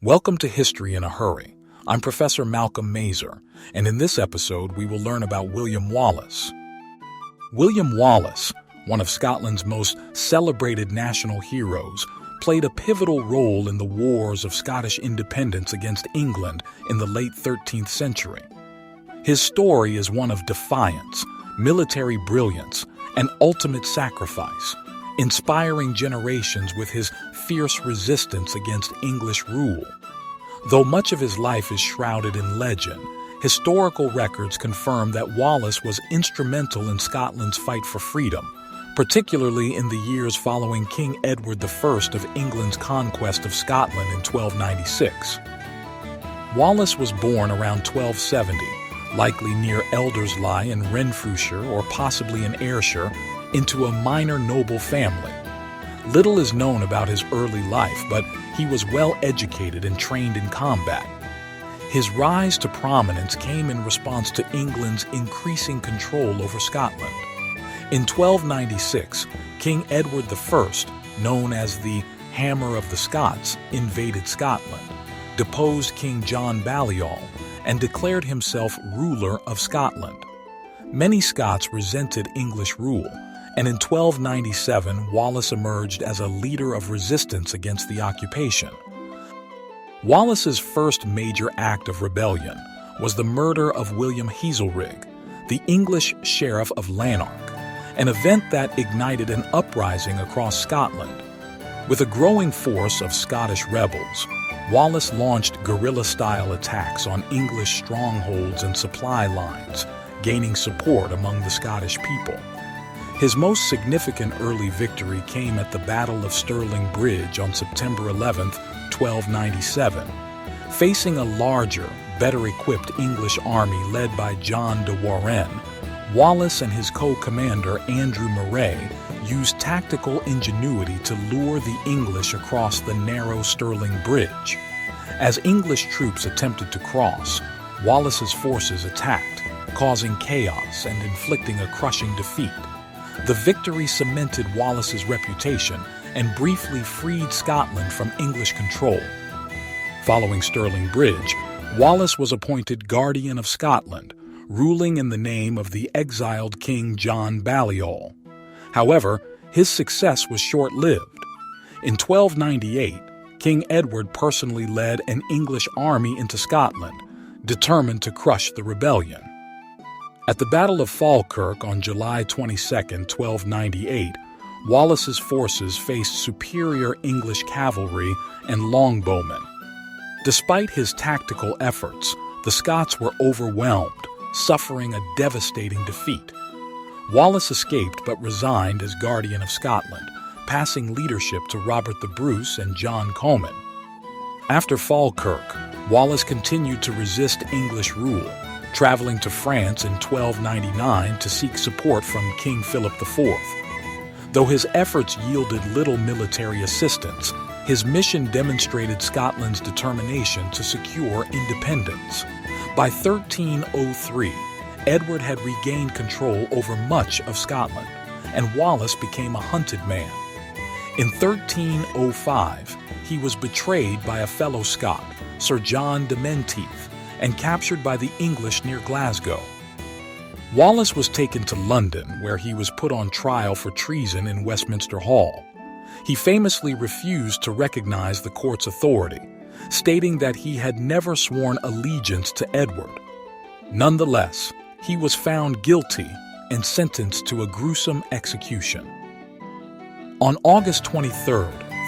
Welcome to History in a Hurry. I'm Professor Malcolm Mazer, and in this episode we will learn about William Wallace. William Wallace, one of Scotland's most celebrated national heroes, played a pivotal role in the wars of Scottish independence against England in the late 13th century. His story is one of defiance, military brilliance, and ultimate sacrifice, inspiring generations with his fierce resistance against English rule. Though much of his life is shrouded in legend, historical records confirm that Wallace was instrumental in Scotland's fight for freedom, particularly in the years following King Edward I of England's conquest of Scotland in 1296. Wallace was born around 1270, likely near Elderslie in Renfrewshire or possibly in Ayrshire, into a minor noble family. Little is known about his early life, but he was well educated and trained in combat. His rise to prominence came in response to England's increasing control over Scotland. In 1296, King Edward I, known as the Hammer of the Scots, invaded Scotland, deposed King John Balliol, and declared himself ruler of Scotland. Many Scots resented English rule, and in 1297 Wallace emerged as a leader of resistance against the occupation. Wallace's first major act of rebellion was the murder of William Hazelrig, the English Sheriff of Lanark, an event that ignited an uprising across Scotland. With a growing force of Scottish rebels, Wallace launched guerrilla-style attacks on English strongholds and supply lines, gaining support among the Scottish people. His most significant early victory came at the Battle of Stirling Bridge on September 11, 1297. Facing a larger, better-equipped English army led by John de Warenne, Wallace and his co-commander Andrew Murray used tactical ingenuity to lure the English across the narrow Stirling Bridge. As English troops attempted to cross, Wallace's forces attacked, causing chaos and inflicting a crushing defeat. The victory cemented Wallace's reputation and briefly freed Scotland from English control. Following Stirling Bridge, Wallace was appointed Guardian of Scotland, ruling in the name of the exiled King John Balliol. However, his success was short-lived. In 1298, King Edward personally led an English army into Scotland, determined to crush the rebellion. At the Battle of Falkirk on July 22, 1298, Wallace's forces faced superior English cavalry and longbowmen. Despite his tactical efforts, the Scots were overwhelmed, suffering a devastating defeat. Wallace escaped but resigned as Guardian of Scotland, passing leadership to Robert the Bruce and John Comyn. After Falkirk, Wallace continued to resist English rule, traveling to France in 1299 to seek support from King Philip IV. Though his efforts yielded little military assistance, his mission demonstrated Scotland's determination to secure independence. By 1303, Edward had regained control over much of Scotland, and Wallace became a hunted man. In 1305, he was betrayed by a fellow Scot, Sir John de Menteith, and captured by the English near Glasgow. Wallace was taken to London, where he was put on trial for treason in Westminster Hall. He famously refused to recognize the court's authority, stating that he had never sworn allegiance to Edward. Nonetheless, he was found guilty and sentenced to a gruesome execution. On August 23,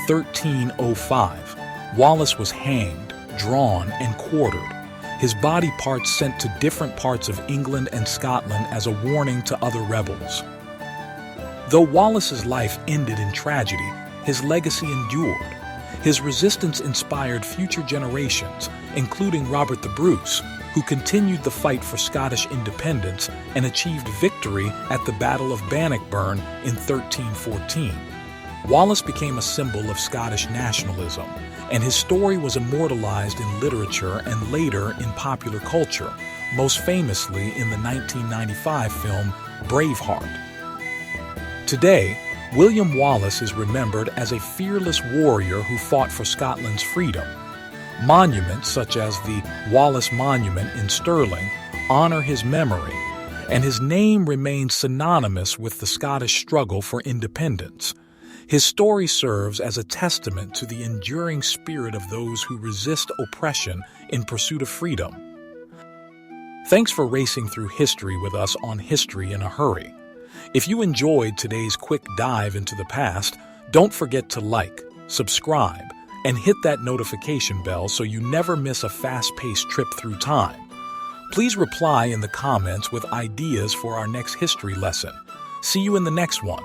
1305, Wallace was hanged, drawn, and quartered, his body parts sent to different parts of England and Scotland as a warning to other rebels. Though Wallace's life ended in tragedy, his legacy endured. His resistance inspired future generations, including Robert the Bruce, who continued the fight for Scottish independence and achieved victory at the Battle of Bannockburn in 1314. Wallace became a symbol of Scottish nationalism, and his story was immortalized in literature and later in popular culture, most famously in the 1995 film Braveheart. Today, William Wallace is remembered as a fearless warrior who fought for Scotland's freedom. Monuments such as the Wallace Monument in Stirling honor his memory, and his name remains synonymous with the Scottish struggle for independence. His story serves as a testament to the enduring spirit of those who resist oppression in pursuit of freedom. Thanks for racing through history with us on History in a Hurry. If you enjoyed today's quick dive into the past, don't forget to like, subscribe, and hit that notification bell so you never miss a fast-paced trip through time. Please reply in the comments with ideas for our next history lesson. See you in the next one.